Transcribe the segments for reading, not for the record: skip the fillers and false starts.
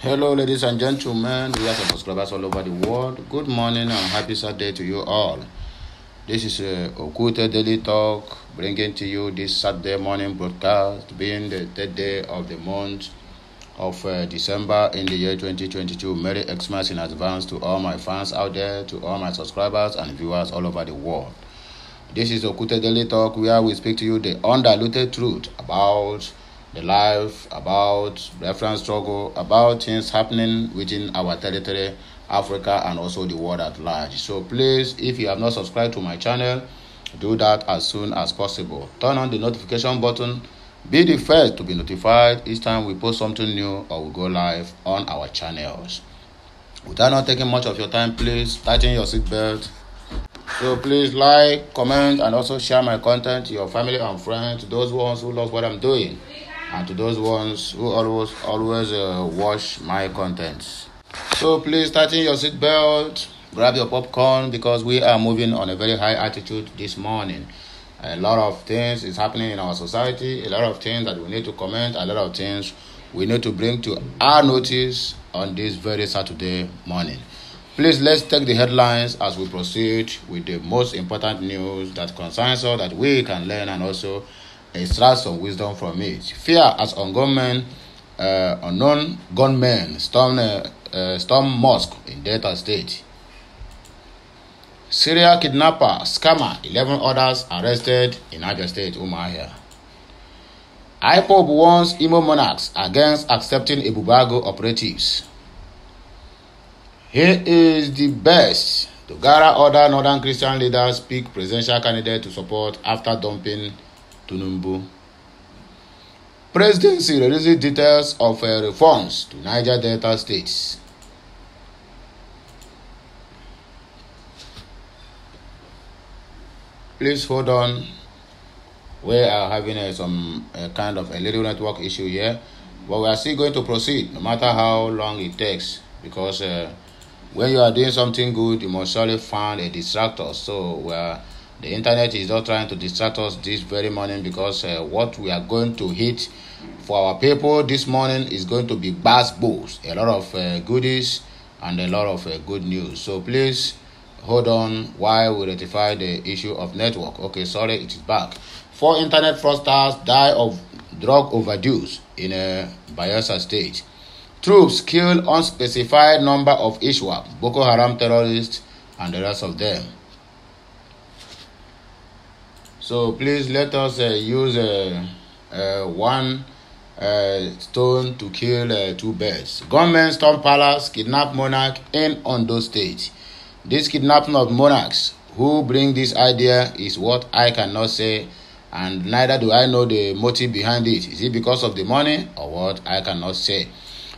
Hello, ladies and gentlemen, viewers and subscribers all over the world. Good morning and happy Saturday to you all. This is Okute Daily Talk, bringing to you this Saturday morning broadcast, being the third day of the month of December in the year 2022. Merry Xmas in advance to all my fans out there, to all my subscribers and viewers all over the world. This is Okute Daily Talk, where we speak to you the undiluted truth about the life, about reference struggle, about things happening within our territory, Africa, and also the world at large. So please, if you have not subscribed to my channel, do that as soon as possible. Turn on the notification button. Be the first to be notified each time we post something new or we go live on our channels. Without not taking much of your time, please tighten your seatbelt. So please like, comment, and also share my content to your family and friends, to those ones who love what I'm doing, and to those ones who always watch my contents. So please tighten your seatbelt, grab your popcorn, because we are moving on a very high altitude this morning. A lot of things is happening in our society, a lot of things that we need to comment, a lot of things we need to bring to our notice on this very Saturday morning. Please, let's take the headlines as we proceed with the most important news that concerns us, that we can learn and also extract some wisdom from it. Fear as unknown gunmen storm mosque in Delta State. Serial kidnapper, scammer, 11 others arrested in Niger State, Umuahia. IPOB warns Imo monarchs against accepting Ebubeagu operatives. He is the best to gather other northern Christian leaders pick presidential candidate to support after dumping Tunumbu. Presidency releases details of reforms to Niger Delta states. Please hold on. We are having some kind of a little network issue here, but we are still going to proceed no matter how long it takes, because when you are doing something good, you must surely find a distractor. So the internet is not trying to distract us this very morning, because what we are going to hit for our people this morning is going to be bass balls, a lot of goodies and a lot of good news. So please hold on while we rectify the issue of network. Okay, sorry, it is back. 4 internet fraudsters die of drug overdose in Bayelsa State. Troops kill unspecified number of ISWAP, Boko Haram terrorists, and the rest of them. So please let us use one stone to kill 2 birds. Gunmen storm palace, kidnap monarch in Ondo State. This kidnapping of monarchs, who bring this idea, is what I cannot say, and neither do I know the motive behind it. Is it because of the money or what? I cannot say.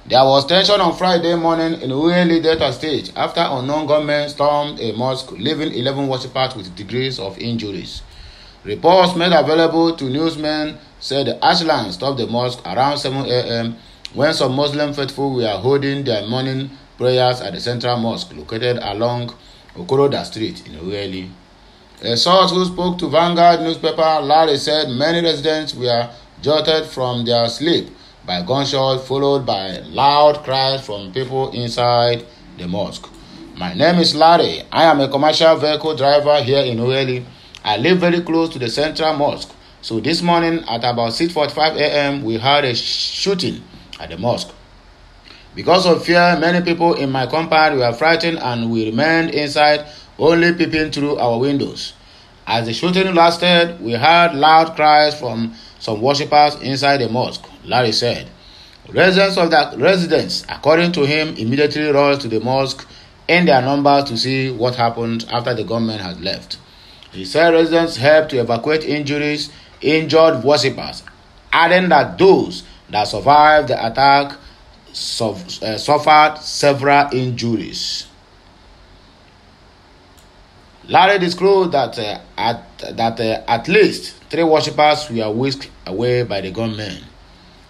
There was tension on Friday morning in Ueli, Delta State, after unknown gunmen stormed a mosque, leaving 11 worshippers with degrees of injuries. Reports made available to newsmen said the Ashland stopped the mosque around 7 a.m. when some Muslim faithful were holding their morning prayers at the central mosque located along Okoroda Street in Ueli. A source who spoke to Vanguard newspaper Larry said many residents were jolted from their sleep by gunshots, followed by loud cries from people inside the mosque. My name is Larry. I am a commercial vehicle driver here in Ueli. I live very close to the central mosque. So this morning at about 6:45 a.m. we had a shooting at the mosque. Because of fear, many people in my compound were frightened and we remained inside, only peeping through our windows. As the shooting lasted, we heard loud cries from some worshippers inside the mosque, Larry said. Residents, according to him, immediately rushed to the mosque in their numbers to see what happened after the gunmen had left. He said residents helped to evacuate injured worshippers, adding that those that survived the attack suffered several injuries. Larry disclosed that at least 3 worshippers were whisked away by the gunmen.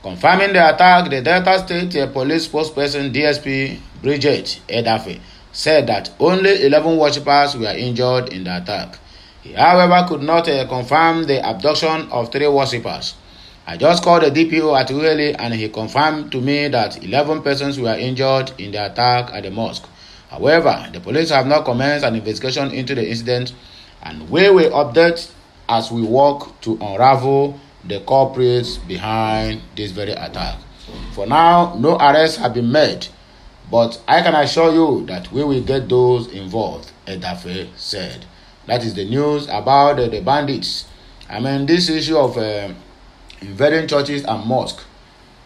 Confirming the attack, the Delta State Police spokesperson DSP Bridget Edafe said that only 11 worshippers were injured in the attack. He, however, could not confirm the abduction of 3 worshippers. I just called the DPO at Uele and he confirmed to me that 11 persons were injured in the attack at the mosque. However, the police have not commenced an investigation into the incident, and we will update as we work to unravel the culprits behind this very attack. For now, no arrests have been made, but I can assure you that we will get those involved, Edafe said. That is the news about the bandits. I mean, this issue of invading churches and mosques,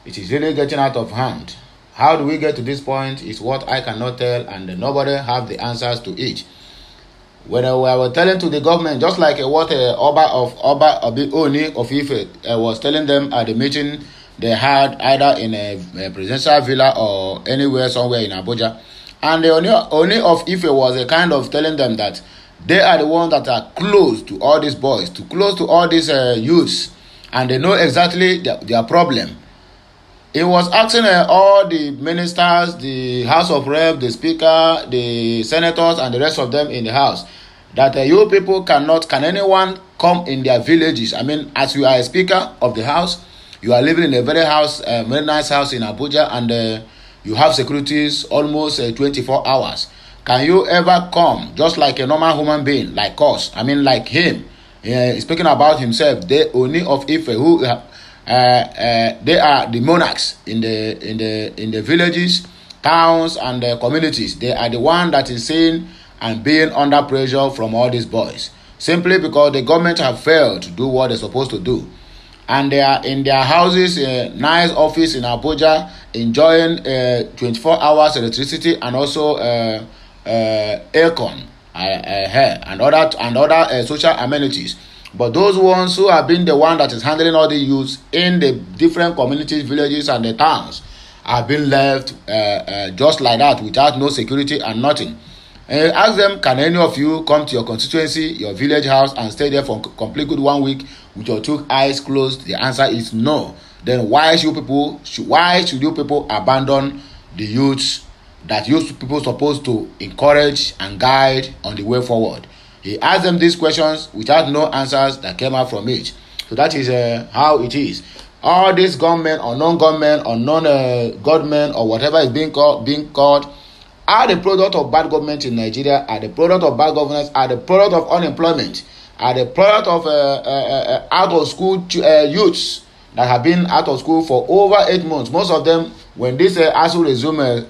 it is really getting out of hand. How do we get to this point is what I cannot tell, and nobody have the answers to it. When I was telling to the government, just like what Oba Oni of Ife was telling them at the meeting they had either in a presidential villa or anywhere somewhere in Abuja, and the Oni of Ife was a kind of telling them that they are the ones that are close to all these boys, close to all these youths, and they know exactly their problem. He was asking all the ministers, the House of Rep, the Speaker, the senators, and the rest of them in the House, that you people can anyone come in their villages? I mean, as you are a Speaker of the House, you are living in a very nice house in Abuja, and you have securities almost 24 hours. Can you ever come just like a normal human being, like us? I mean, like him. Speaking about himself, they Oni of Ife, who they are the monarchs in the villages, towns, and communities. They are the one that is saying and being under pressure from all these boys, simply because the government have failed to do what they're supposed to do, and they are in their houses, nice office in Abuja, enjoying 24 hours electricity and also aircon, and other social amenities. But those ones who have been the one that is handling all the youths in the different communities, villages, and the towns have been left just like that, without no security and nothing. Ask them, can any of you come to your constituency, your village house, and stay there for complete good 1 week with your two eyes closed? The answer is no. Then why should you people abandon the youths that you people supposed to encourage and guide on the way forward? He asked them these questions without no answers that came out from it. So that is how it is. All these government or non-government or non-government or whatever is being called are the product of bad government in Nigeria, are the product of bad governance, are the product of unemployment, are the product of out of school youths that have been out of school for over 8 months. Most of them, when this ASU resume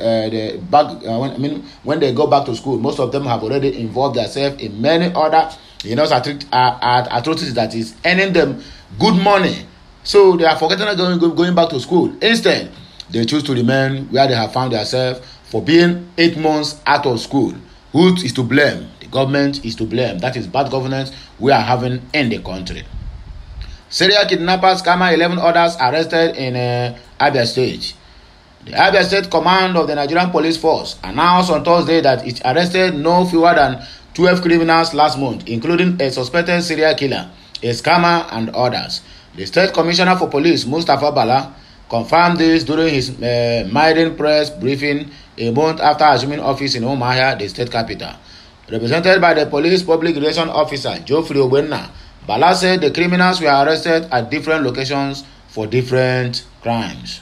when they go back to school, most of them have already involved themselves in many other atrocities that is earning them good money. So they are forgetting going back to school. Instead, they choose to remain where they have found themselves for being 8 months out of school. Who is to blame? The government is to blame. That is bad governance we are having in the country. Serial kidnappers, scammer, 11 others arrested in Abia State. The Abia State Command of the Nigerian Police Force announced on Thursday that it arrested no fewer than 12 criminals last month, including a suspected serial killer, a scammer, and others. The State Commissioner for Police, Mustapha Bala, confirmed this during his maiden press briefing a month after assuming office in Umuahia, the state capital. Represented by the Police Public Relations Officer, Geoffrey Owenna, Bala said the criminals were arrested at different locations for different crimes.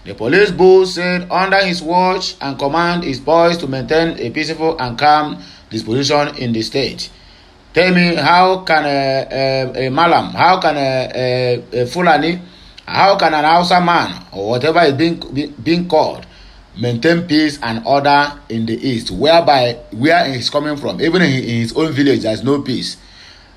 The police boss said under his watch and command is poised to maintain a peaceful and calm disposition in the state. Tell me, how can a Malam, how can a Fulani, how can an Hausa man or whatever is being called maintain peace and order in the east, whereby where he is coming from, even in his own village, there is no peace?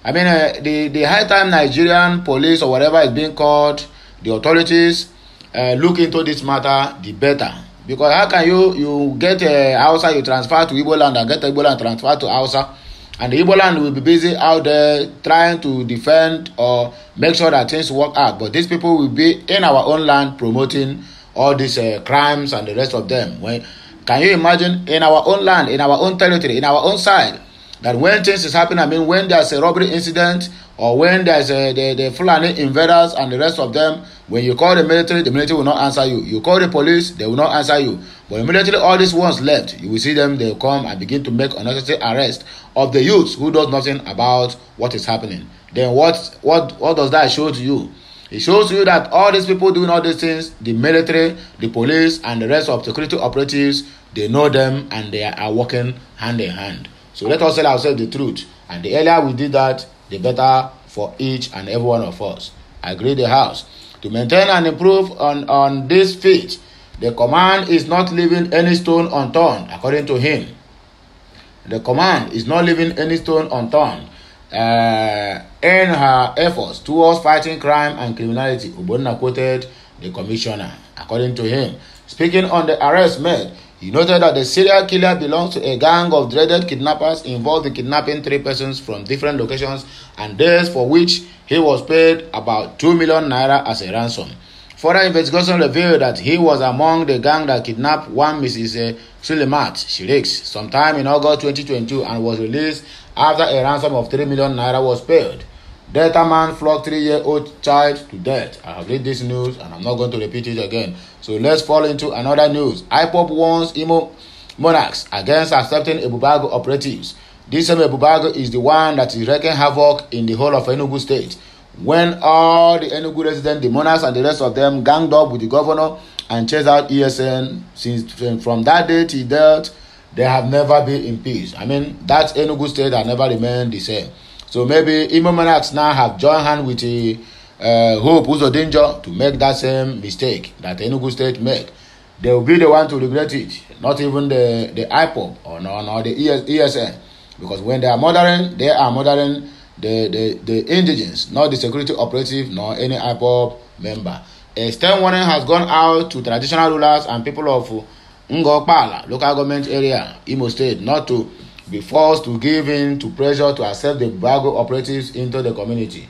I mean, the high time Nigerian police or whatever is being called, the authorities look into this matter, the better. Because how can you get Hausa, you transfer to Igbo land, and get Igbo land transfer to Hausa, and the Igbo land will be busy out there trying to defend or make sure that things work out. But these people will be in our own land promoting all these crimes and the rest of them. Can you imagine in our own land, in our own territory, in our own side, that when things is happening, I mean, when there's a robbery incident or when there's the Fulani invaders and the rest of them, when you call the military will not answer you. You call the police, they will not answer you. But immediately all these ones left, you will see them, they'll come and begin to make unnecessary arrest of the youths who does nothing about what is happening. Then what does that show to you? It shows you that all these people doing all these things, the military, the police, and the rest of security operatives, they know them and they are working hand in hand. So let us tell ourselves the truth. And the earlier we did that, the better for each and every one of us. I agree the House. To maintain and improve on this feat, the command is not leaving any stone unturned, according to him. The command is not leaving any stone unturned in her efforts towards fighting crime and criminality. Ubonna quoted the commissioner. According to him, speaking on the arrest made, he noted that the serial killer belongs to a gang of dreaded kidnappers involved in kidnapping 3 persons from different locations, and this for which he was paid about 2 million naira as a ransom. Further investigation revealed that he was among the gang that kidnapped one Mrs. Suleimat Shiriks sometime in August 2022 and was released after a ransom of 3 million naira was paid. Delta man flogged 3-year-old child to death. I have read this news and I'm not going to repeat it again. So let's fall into another news. IPOB warns Imo monarchs against accepting Ebubeagu operatives. This same Ebubeagu is the one that is wreaking havoc in the whole of Enugu state. When all the Enugu residents, the monarchs and the rest of them ganged up with the governor and chased out ESN, since from that day till death, they have never been in peace. I mean, that Enugu state has never remained the same. So maybe Imo monarchs now have joined hands with the Hope Uzodinjo to make that same mistake that Enugu state make. They will be the one to regret it, not even the IPOB or the ESN. Because when they are murdering the indigents, not the security operative, nor any IPOB member. A stern warning has gone out to traditional rulers and people of Ngor, Okpala, local government area, Imo State, not to be forced to give in to pressure to accept the Ebubeagu operatives into the community.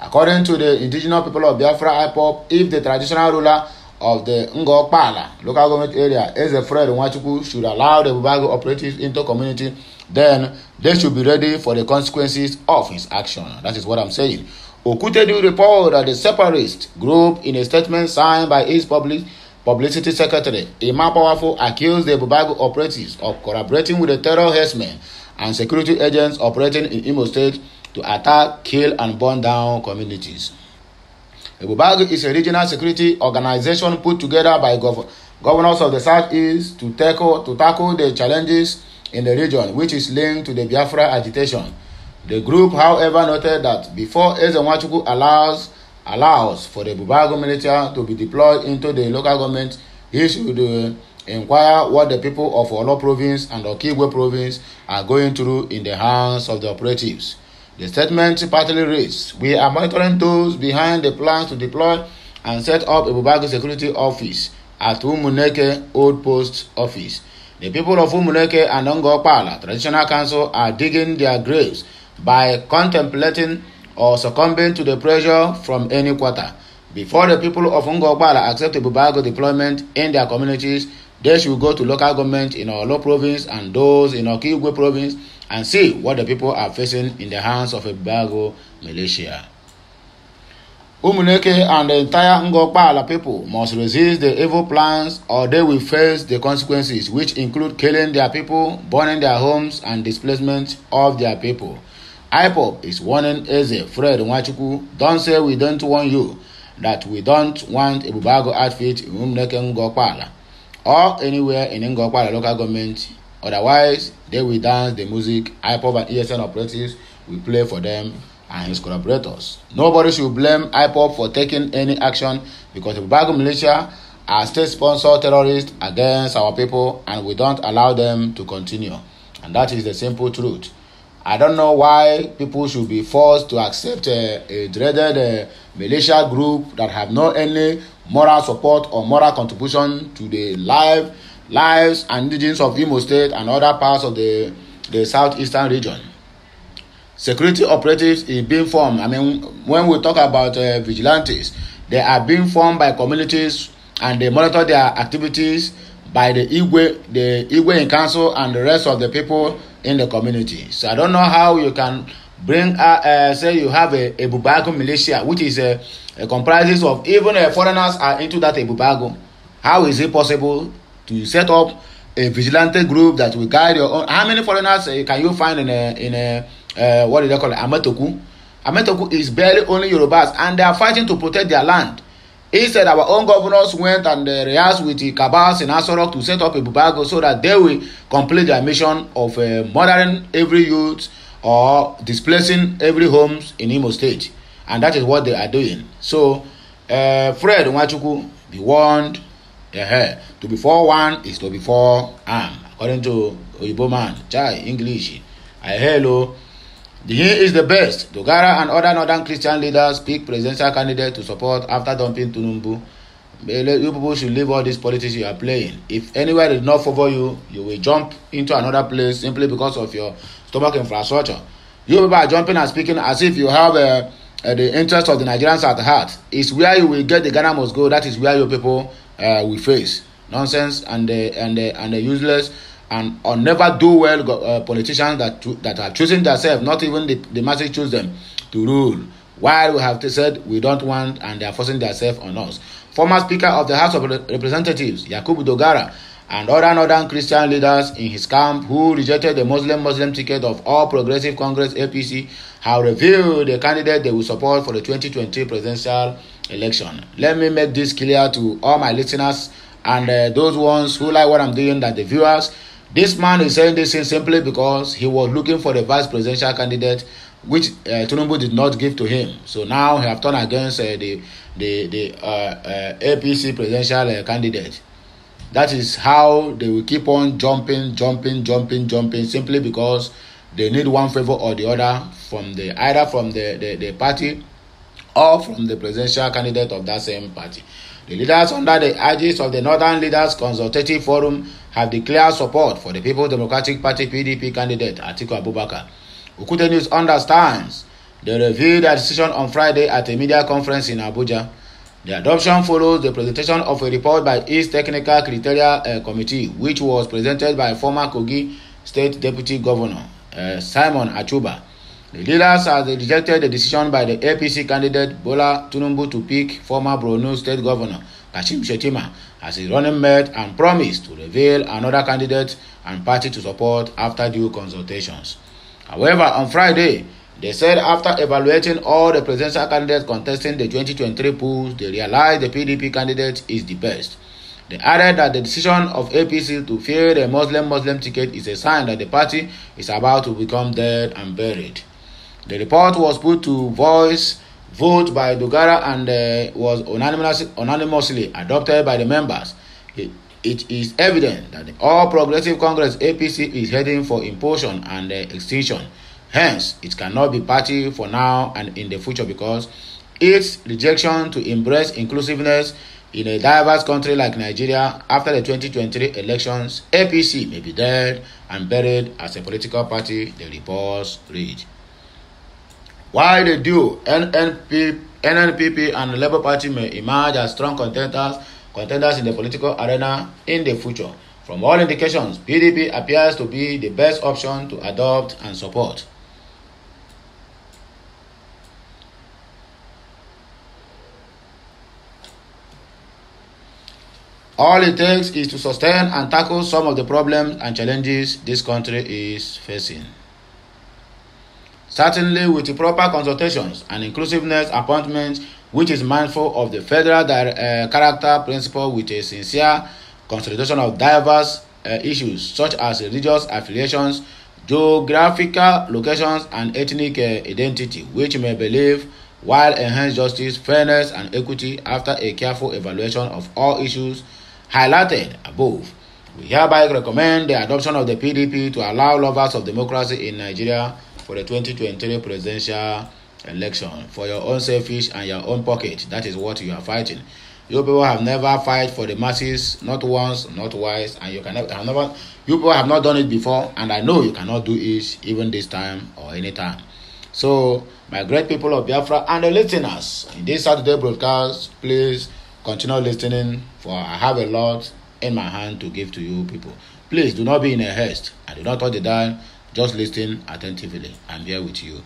According to the indigenous people of Biafra IPOB, if the traditional ruler of the Ngor, Okpala, local government area, Fred Nwachukwu, should allow the Ebubeagu operatives into community, then they should be ready for the consequences of his action. That is what I'm saying. Okutedu reported that the separatist group, in a statement signed by his publicity secretary, Emma Powerful, accused the Ebubeagu operatives of collaborating with the terror herdsmen and security agents operating in Imo State to attack, kill, and burn down communities. Ebubeagu is a regional security organization put together by governors of the Southeast to tackle the challenges in the region, which is linked to the Biafra agitation. The group, however, noted that before Nwachukwu allows for the Ebubeagu military to be deployed into the local government, he should inquire what the people of Olo province and Okigwe province are going through in the hands of the operatives. The statement partly reads, "We are monitoring those behind the plans to deploy and set up Ebubeagu security office at Umuneke Old Post Office. The people of Umuneke and Ngor, Okpala Traditional Council are digging their graves by contemplating or succumbing to the pressure from any quarter. Before the people of Ngor, Okpala accept Ebubeagu deployment in their communities, they should go to local government in Olo province and those in Okigwe province and see what the people are facing in the hands of Ebubeagu militia. Umuneke and the entire Ngor, Okpala people must resist the evil plans or they will face the consequences, which include killing their people, burning their homes, and displacement of their people. IPOB is warning Fred Nwachukwu, don't say we don't warn you, that we don't want Ebubeagu outfit in Umuneke, Ngor, Okpala, or anywhere in Ngor, Okpala local government. Otherwise, they will dance the music IPOB and ESN operatives will play for them and his collaborators. Nobody should blame IPOB for taking any action because the Ebubeagu militia are state-sponsored terrorists against our people and we don't allow them to continue. And that is the simple truth. I don't know why people should be forced to accept a dreaded militia group that have no any moral support or moral contribution to the lives and indigents of Imo State and other parts of the southeastern region. Security operatives is being formed. I mean, when we talk about vigilantes, they are being formed by communities and they monitor their activities by the Igwe in council and the rest of the people in the community. So I don't know how you can bring, say you have a Ebubeagu militia, which is comprises of even foreigners are into that Ebubeagu. How is it possible to set up a vigilante group that will guide your own? How many foreigners can you find in a what do they call it, Amatoku? Ametoku is barely only Yorubas, and they are fighting to protect their land. Instead, our own governors went and rehearsed with the cabals in Asorok to set up Ebubeagu so that they will complete their mission of murdering every youth or displacing every homes in Imo State. And that is what they are doing. So, Fred Nwachukwu, be warned, to be forewarned is to be forearmed. According to Oyibo man, Chai, English. Hello. He is the best. Dogara and other northern Christian leaders pick presidential candidate to support after dumping Tinubu. You people should leave all these politics you are playing. If anywhere did not favor you, you will jump into another place simply because of your stomach infrastructure. You people are jumping and speaking as if you have the interest of the Nigerians at heart. It's where you will get the Ghana must go. That is where your people will face nonsense and the useless and or never do well politicians that are choosing themselves, not even the masses choose them to rule. While we have said we don't want, and they are forcing themselves on us. Former Speaker of the House of Representatives, Yakubu Dogara, and other northern Christian leaders in his camp who rejected the Muslim ticket of All Progressive Congress APC have revealed the candidate they will support for the 2020 presidential election. Let me make this clear to all my listeners and those ones who like what I'm doing, that the viewers. This man is saying this thing simply because he was looking for the vice presidential candidate, which Tinubu did not give to him. So now he have turned against the APC presidential candidate. That is how they will keep on jumping, simply because they need one favor or the other from either from the party or from the presidential candidate of that same party. The leaders under the aegis of the Northern Leaders Consultative Forum have declared support for the People's Democratic Party PDP candidate Atiku Abubakar. Okute News understands they revealed their decision on Friday at a media conference in Abuja. The adoption follows the presentation of a report by East Technical Criteria Committee, which was presented by former Kogi State Deputy Governor Simon Achuba. The leaders have rejected the decision by the APC candidate Bola Tinubu to pick former Borno State Governor Kashim Shettima as his running mate and promised to reveal another candidate and party to support after due consultations. However, on Friday, they said after evaluating all the presidential candidates contesting the 2023 polls, they realized the PDP candidate is the best. They added that the decision of APC to fill the Muslim ticket is a sign that the party is about to become dead and buried. The report was put to vote by Dogara and was unanimously adopted by the members. It is evident that the All Progressive Congress APC is heading for implosion and extinction. Hence, it cannot be party for now and in the future because its rejection to embrace inclusiveness in a diverse country like Nigeria after the 2023 elections, APC may be dead and buried as a political party, the reports read. While the duo NNPP and the Labour Party may emerge as strong contenders in the political arena in the future, from all indications, PDP appears to be the best option to adopt and support. All it takes is to sustain and tackle some of the problems and challenges this country is facing. Certainly, with the proper consultations and inclusiveness appointments, which is mindful of the federal character principle with a sincere consideration of diverse issues such as religious affiliations, geographical locations, and ethnic identity, which may believe while enhance justice, fairness, and equity after a careful evaluation of all issues highlighted above. We hereby recommend the adoption of the PDP to allow lovers of democracy in Nigeria for the 2023 presidential election for your own selfish and your own pocket. That is what you are fighting. You people have never fight for the masses, not once, not twice, and you people have not done it before, and I know you cannot do it even this time or any time. So, my great people of Biafra and the listeners in this Saturday broadcast, please continue listening, for I have a lot in my hand to give to you people. Please do not be in a haste and do not touch the dial. Just listen attentively. I'm here with you.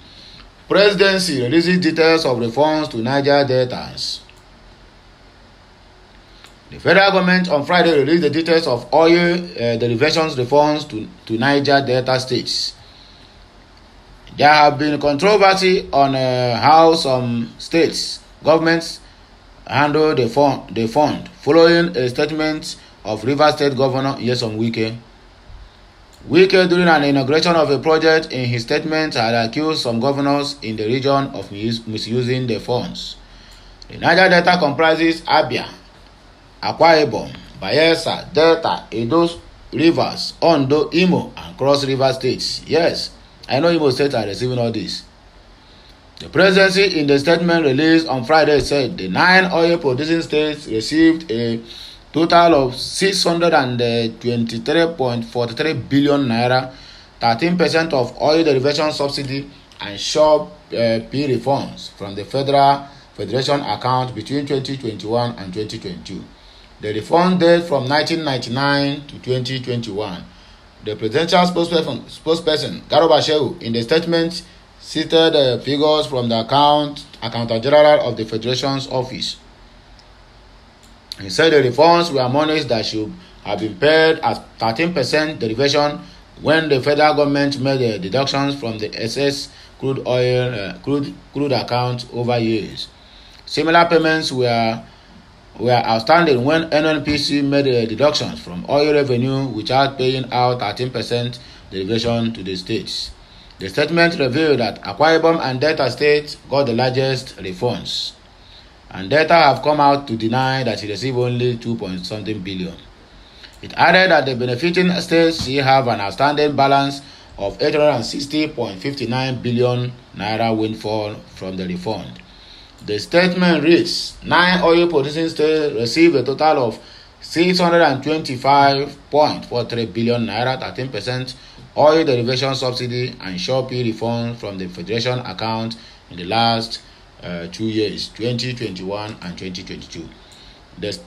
Presidency releases details of reforms to Niger Deltas. The federal government on Friday released the details of oil derivations reforms to Niger Delta states. There have been controversy on how some states governments handle the fund following a statement of Rivers State Governor Nyesom Wike. Wike, during an inauguration of a project, in his statement had accused some governors in the region of misusing the funds. The Niger Delta comprises Abia, Akwa Ibom, Bayelsa, Delta, Edo, Rivers, Ondo, Imo, and Cross River states. Yes, I know Imo states are receiving all this. The presidency, in the statement released on Friday, said the 9 oil-producing states received a total of 623.43 billion naira, 13% of oil derivation subsidy and shop P refunds from the Federation account between 2021 and 2022. The refund date from 1999 to 2021. The presidential spokesperson Garoba Shehu, in the statement, cited figures from the Accountant General of the Federation's office. He said the refunds were monies that should have been paid as 13% derivation when the federal government made the deductions from the excess crude oil crude account over years. Similar payments were outstanding when NNPC made the deductions from oil revenue without paying out 13% derivation to the states. The statement revealed that Akwa Ibom and Delta states got the largest refunds, and Delta have come out to deny that it received only 2.something billion. It added that the benefiting states still have an outstanding balance of 860.59 billion naira windfall from the refund. The statement reads, 9 oil-producing states received a total of 625.43 billion naira, 13% oil derivation subsidy and shop refund from the Federation account in the last 2 years, 2021 and 2022. The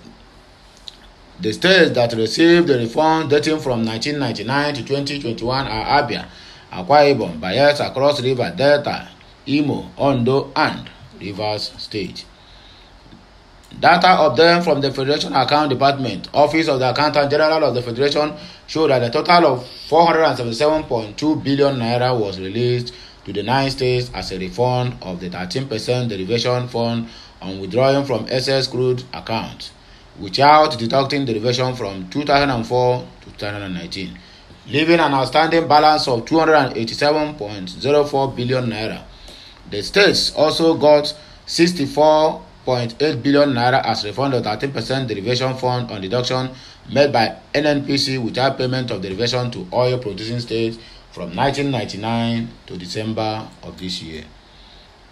states that received the refund dating from 1999 to 2021 are Abia, Akwa Ibom, Bayelsa, Cross River, Delta, Imo, Ondo, and Rivers State. Data obtained from the Federation Account Department, Office of the Accountant General of the Federation, showed that a total of 477.2 billion naira was released to the 9 states as a refund of the 13% derivation fund on withdrawing from excess crude account, without deducting derivation from 2004 to 2019, leaving an outstanding balance of 287.04 billion naira. The states also got 64.8 billion naira as refund of 13% derivation fund on deduction made by NNPC without payment of derivation to oil-producing states from 1999 to December of this year.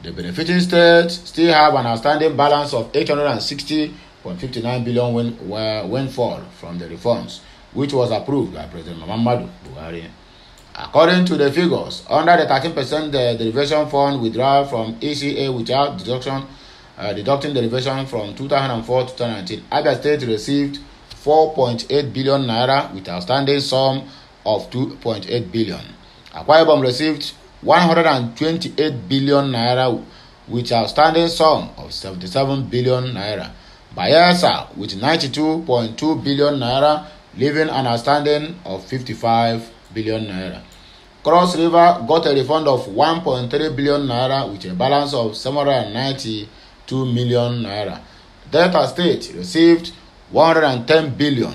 The benefiting states still have an outstanding balance of 860.59 billion windfall from the refunds, which was approved by President Muhammadu Buhari. According to the figures, under the 13% derivation fund withdrawal from ECA without deducting derivation from 2004 to 2019, Abia State received 4.8 billion naira with outstanding sum of 2.8 billion. Akwa Ibom received 128 billion naira with outstanding sum of 77 billion naira. Bayelsa with 92.2 billion naira, leaving an outstanding of 55 billion naira. Cross River got a refund of 1.3 billion naira with a balance of 792 million naira. Delta State received 110 billion,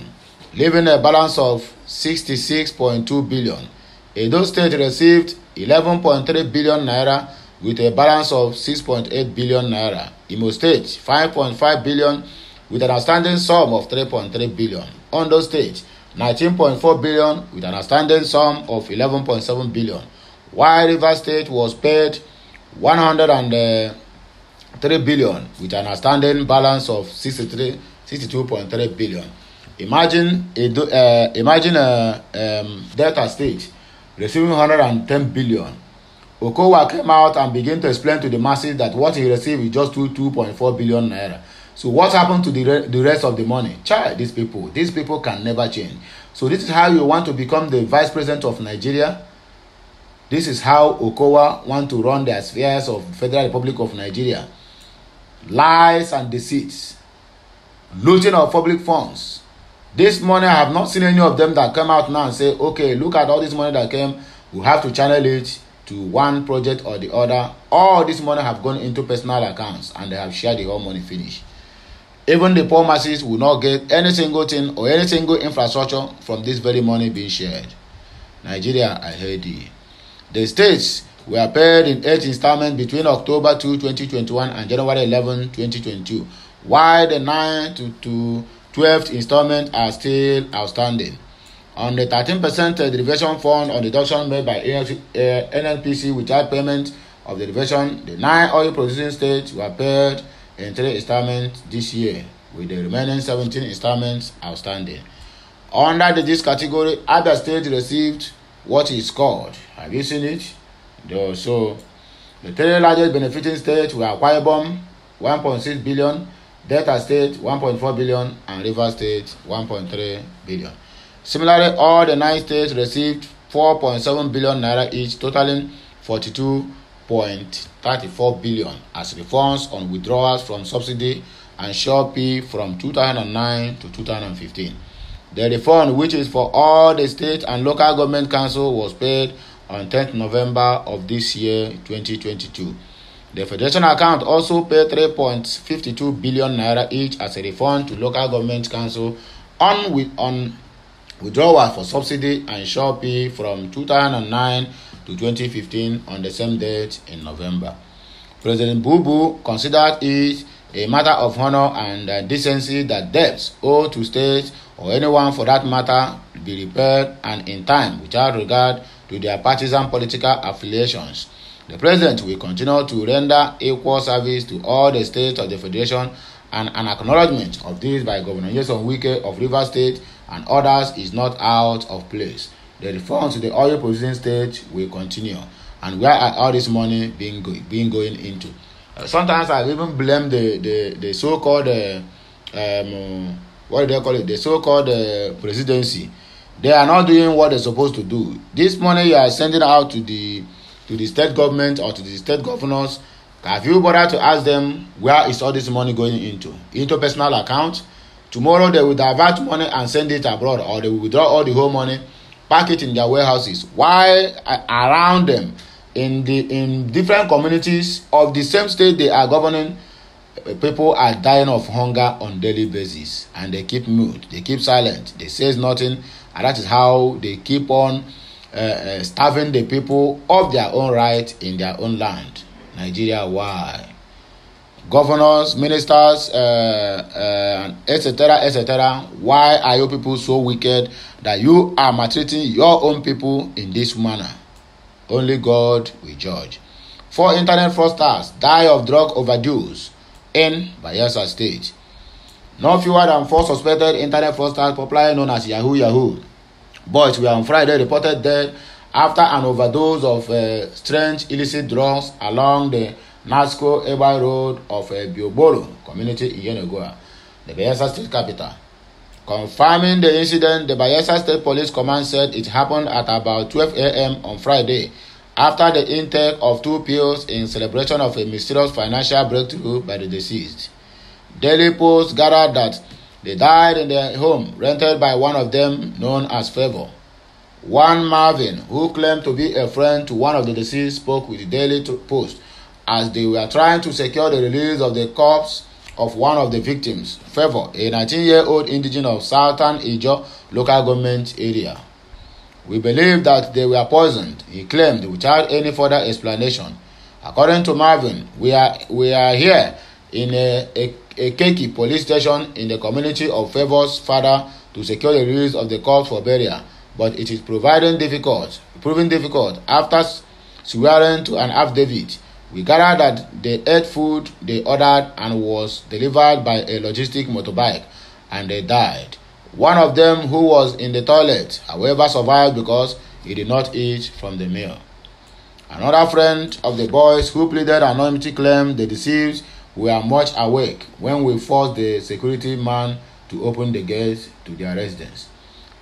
leaving a balance of 66.2 billion. Edo State received 11.3 billion naira with a balance of 6.8 billion naira. Imo State 5.5 billion with an outstanding sum of 3.3 billion. Ondo State 19.4 billion with an outstanding sum of 11.7 billion. While River State was paid 103 billion with an outstanding balance of 62.3 billion. Imagine Delta State receiving 110 billion. Okowa came out and began to explain to the masses that what he received is just 2.4 billion naira. So what happened to the rest of the money? Child, these people can never change. So this is how you want to become the vice president of Nigeria. This is how Okowa want to run the affairs of the Federal Republic of Nigeria. Lies and deceits, looting of public funds. This money, I have not seen any of them that come out now and say, okay, look at all this money that came, we have to channel it to one project or the other. All this money have gone into personal accounts and they have shared the whole money finish. Even the poor masses will not get any single thing or any single infrastructure from this very money being shared. Nigeria, I heard you. The states were paid in 8 installments between October 2, 2021 and January 11, 2022, while the 9 to 12th installment are still outstanding. On the 13% derivation fund on deduction made by NNPC without payment of the derivation, the 9 oil producing states were paid in 3 installments this year, with the remaining 17 installments outstanding. Under this category, Abia State received what is called, have you seen it? So, the 3 largest benefiting states were Akwa Ibom, 1.6 billion, Delta State, 1.4 billion, and Rivers State, 1.3 billion. Similarly, all the 9 states received 4.7 billion naira each, totaling 42.34 billion as refunds on withdrawals from subsidy and Shopee from 2009 to 2015. The refund, which is for all the state and local government council, was paid on 10th November of this year, 2022. The Federation account also paid 3.52 billion naira each as a refund to local government council on withdrawal for subsidy and Shopee from 2009 to 2015 on the same date in November. President Bubu considered it a matter of honor and decency that debts owed to states or anyone for that matter be repaired and in time without regard to their partisan political affiliations. The President will continue to render equal service to all the states of the Federation, and an acknowledgement of this by Governor Nyesom Wike of Rivers State and others is not out of place. The reforms to the oil producing state will continue, and where are all this money being going into? Sometimes I even blame the so-called what do they call it? The so-called presidency. They are not doing what they're supposed to do. This money you are sending out to the state government or to the state governors, have you bothered to ask them where is all this money going into? Into personal accounts? Tomorrow they will divert money and send it abroad, or they will withdraw all the whole money, pack it in their warehouses. Why around them in different communities of the same state they are governing, people are dying of hunger on daily basis, and they keep mute, they keep silent, they say nothing, and that is how they keep on starving the people of their own right in their own land. Nigeria, why? Governors, ministers, etc., etc. Why are you people so wicked that you are maltreating your own people in this manner? Only God will judge. 4 internet fraudsters die of drug overdose in Bayelsa State. No fewer than 4 suspected internet fraudsters, popularly known as Yahoo boys, were on Friday reported dead after an overdose of strange illicit drugs along the Nasco Eba Road of Ebubeagu community in Ngor, the Bayelsa State capital. Confirming the incident, the Bayelsa State Police Command said it happened at about 12 a.m. on Friday after the intake of 2 pills in celebration of a mysterious financial breakthrough by the deceased. Daily Post gathered that they died in their home rented by one of them known as Favor. One Marvin, who claimed to be a friend to one of the deceased, spoke with the Daily Post as they were trying to secure the release of the corpse of one of the victims, Favor, a 19-year-old indigene of Southern Ijo local government area. We believe that they were poisoned, he claimed without any further explanation. According to Marvin, we are here in a Keki police station in the community of Favor's father to secure the release of the corpse for burial, but it is proving difficult. After swearing to an affidavit, we gathered that they ate food they ordered and was delivered by a logistic motorbike, and they died. One of them, who was in the toilet, however, survived because he did not eat from the meal. Another friend of the boys who pleaded anonymity claimed the deceased were much awake when we forced the security man to open the gate to their residence.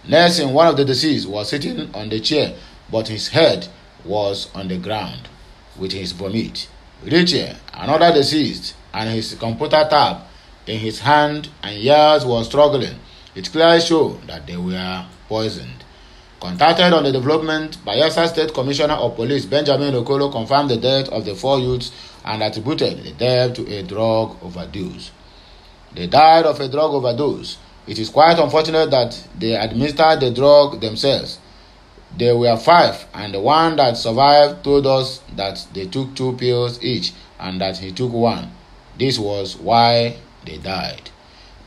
Nelson, one of the deceased, was sitting on the chair, but his head was on the ground with his vomit. Richie, another deceased, and his computer tab in his hand and ears was struggling. It clearly showed that they were poisoned. Contacted on the development, Bayelsa State Commissioner of Police Benjamin Okolo confirmed the death of the 4 youths and attributed the death to a drug overdose. They died of a drug overdose. It is quite unfortunate that they administered the drug themselves. They were 5, and the one that survived told us that they took 2 pills each and that he took 1. This was why they died.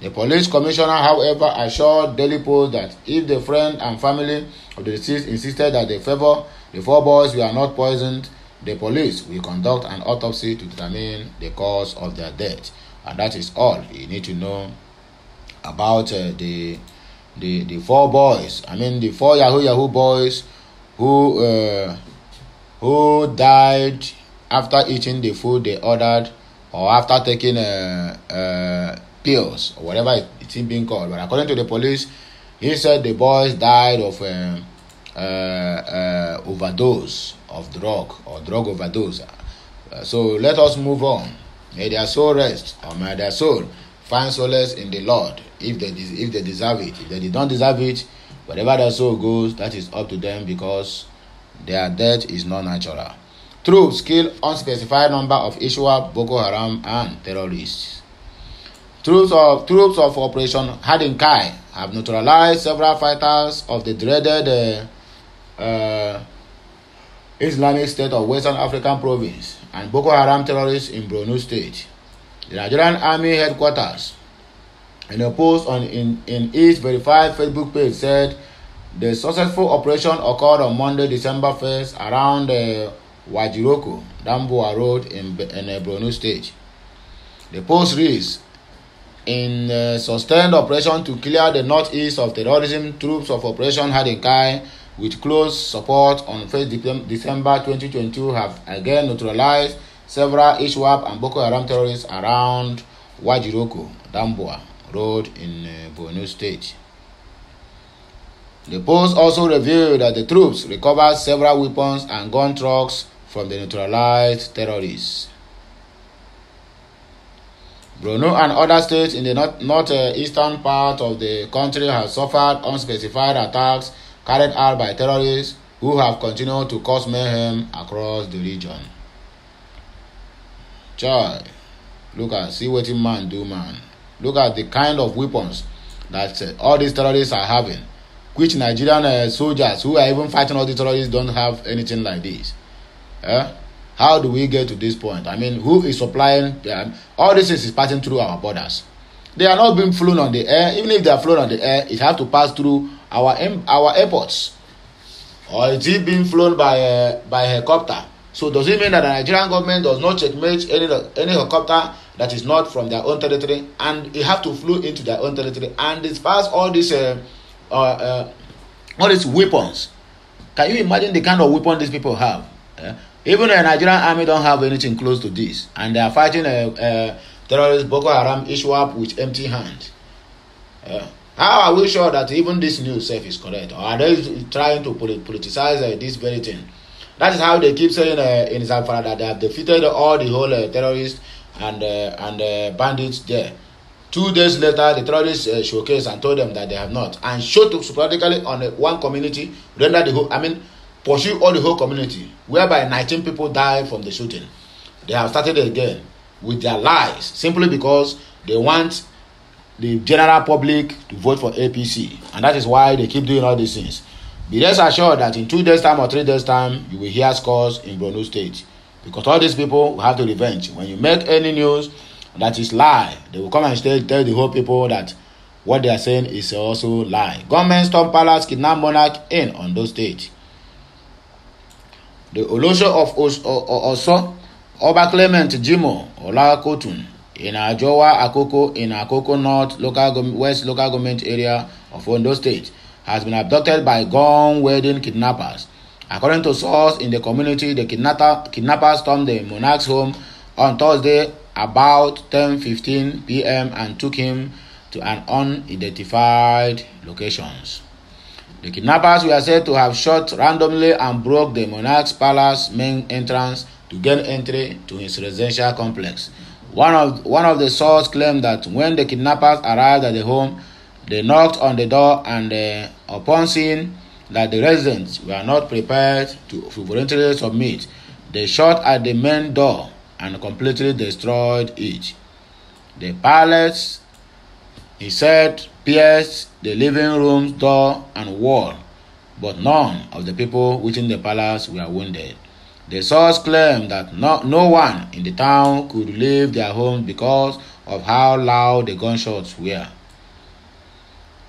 The police commissioner, however, assured Daily Post that if the friend and family of the deceased insisted that the 4 boys were not poisoned, the police will conduct an autopsy to determine the cause of their death. And that is all you need to know about the 4 boys. I mean, the 4 Yahoo boys who died after eating the food they ordered or after taking pills or whatever it's being called. But according to the police, he said the boys died of overdose of drug or drug overdose. So let us move on. May their soul rest, or may their soul find solace in the Lord if they deserve it. If they don't deserve it, wherever their soul goes, that is up to them, because their death is not natural. Troops kill unspecified number of ISWAP, Boko Haram, and terrorists. Troops of Operation Hadinkai have neutralized several fighters of the dreaded Islamic State of Western African Province and Boko Haram terrorists in Borno State. The Nigerian Army headquarters, in a post in its verified Facebook page, said the successful operation occurred on Monday, December 1st, around Wajiroko, Damboa Road in Borno State. The post reads, in a sustained operation to clear the northeast of terrorism, troops of Operation Hadinkai, with close support on 1st December 2022, have again neutralized several ISWAP and Boko Haram terrorists around Wajiroko, Damboa Road in Borno State. The post also revealed that the troops recovered several weapons and gun trucks from the neutralized terrorists. Borno and other states in the northeastern part of the country have suffered unspecified attacks carried out by terrorists who have continued to cause mayhem across the region. Child, see what man do, man. Look at the kind of weapons that all these terrorists are having, which Nigerian soldiers who are even fighting all these terrorists don't have anything like this. How do we get to this point? I mean, who is supplying? All this is passing through our borders. They are not being flown on the air. Even if they are flown on the air, it has to pass through our airports. Or is it being flown by helicopter? So does it mean that the Nigerian government does not checkmate any helicopter that is not from their own territory, and it have to flew into their own territory and disperse all these weapons? Can you imagine the kind of weapon these people have? Even the Nigerian army don't have anything close to this, and they are fighting terrorists, Boko Haram, ISWAP with empty hands. How are we sure that even this news is correct? Or are they trying to politicize this very thing? That is how they keep saying in Zamfara that they have defeated all the whole terrorists and bandits there. 2 days later, the terrorists showcased and told them that they have not, and showed sporadically on one community, pursue all the whole community, whereby 19 people died from the shooting. They have started again with their lies, simply because they want the general public to vote for APC, and that is why they keep doing all these things. Be rest assured that in 2 days' time or 3 days' time, you will hear scores in Borno State, because all these people will have to revenge. When you make any news that is lie, they will come and tell the whole people that what they are saying is also lie. Government storm palace, kidnap monarch in Ondo State. The Olosho of Oso, Oba Clement Jimo Olakotun, in Ajowa Akoko, in Akoko North West local government area of Ondo State, has been abducted by gun-wielding kidnappers. According to sources in the community, the kidnappers stormed the monarch's home on Thursday about 10:15 p.m. and took him to an unidentified locations. The kidnappers were said to have shot randomly and broke the monarch's palace main entrance to gain entry to his residential complex. One of the sources claimed that when the kidnappers arrived at the home, they knocked on the door and upon seeing that the residents were not prepared to voluntarily submit, they shot at the main door and completely destroyed it. The pallets, he said, pierced the living room door and wall, but none of the people within the palace were wounded. The source claimed that no one in the town could leave their homes because of how loud the gunshots were.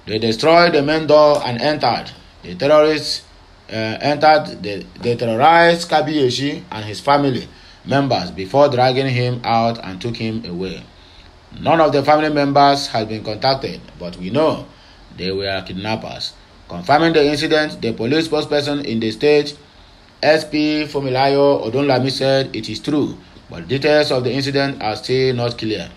They destroyed the main door and entered. The terrorists they terrorized Kabiyesi and his family members before dragging him out and took him away. None of the family members has been contacted, but we know they were kidnappers. Confirming the incident, the police spokesperson in the state, SP Fumilayo Odunlami, said it is true, but details of the incident are still not clear.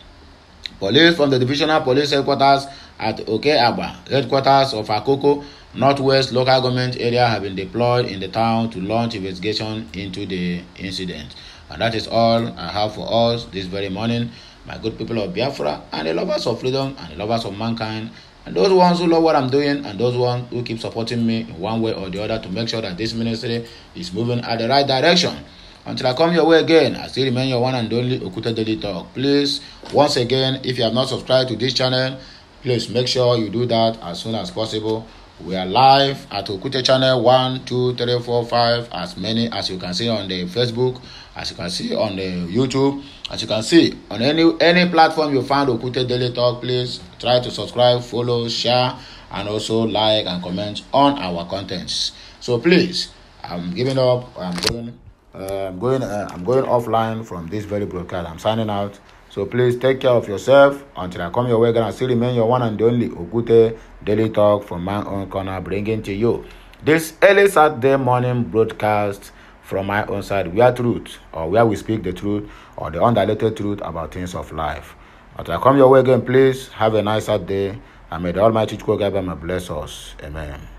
Police from the Divisional Police Headquarters at Okpala, headquarters of Akoko, Northwest Local Government Area, have been deployed in the town to launch investigation into the incident. And that is all I have for us this very morning, my good people of Biafra, and the lovers of freedom, and the lovers of mankind, and those ones who love what I'm doing, and those ones who keep supporting me in one way or the other to make sure that this ministry is moving at the right direction. Until I come your way again, I still remain your one and only Okute Daily Talk. Please, once again, if you have not subscribed to this channel, please make sure you do that as soon as possible. We are live at Okute channel 1, 2, 3, 4, 5, as many as you can see on the Facebook, as you can see on the YouTube, as you can see on any platform you find Okute Daily Talk. Please try to subscribe, follow, share, and also like and comment on our contents. So please, I'm giving up. I'm going offline from this very broadcast. I'm signing out. So please take care of yourself until I come your way again. I still remain your one and only Okute Daily Talk from my own corner, bringing to you this early Saturday morning broadcast from my own side, where truth, or where we speak the truth, or the undiluted truth about things of life. Until I come your way again, please have a nice Saturday, and may the Almighty God bless us. Amen.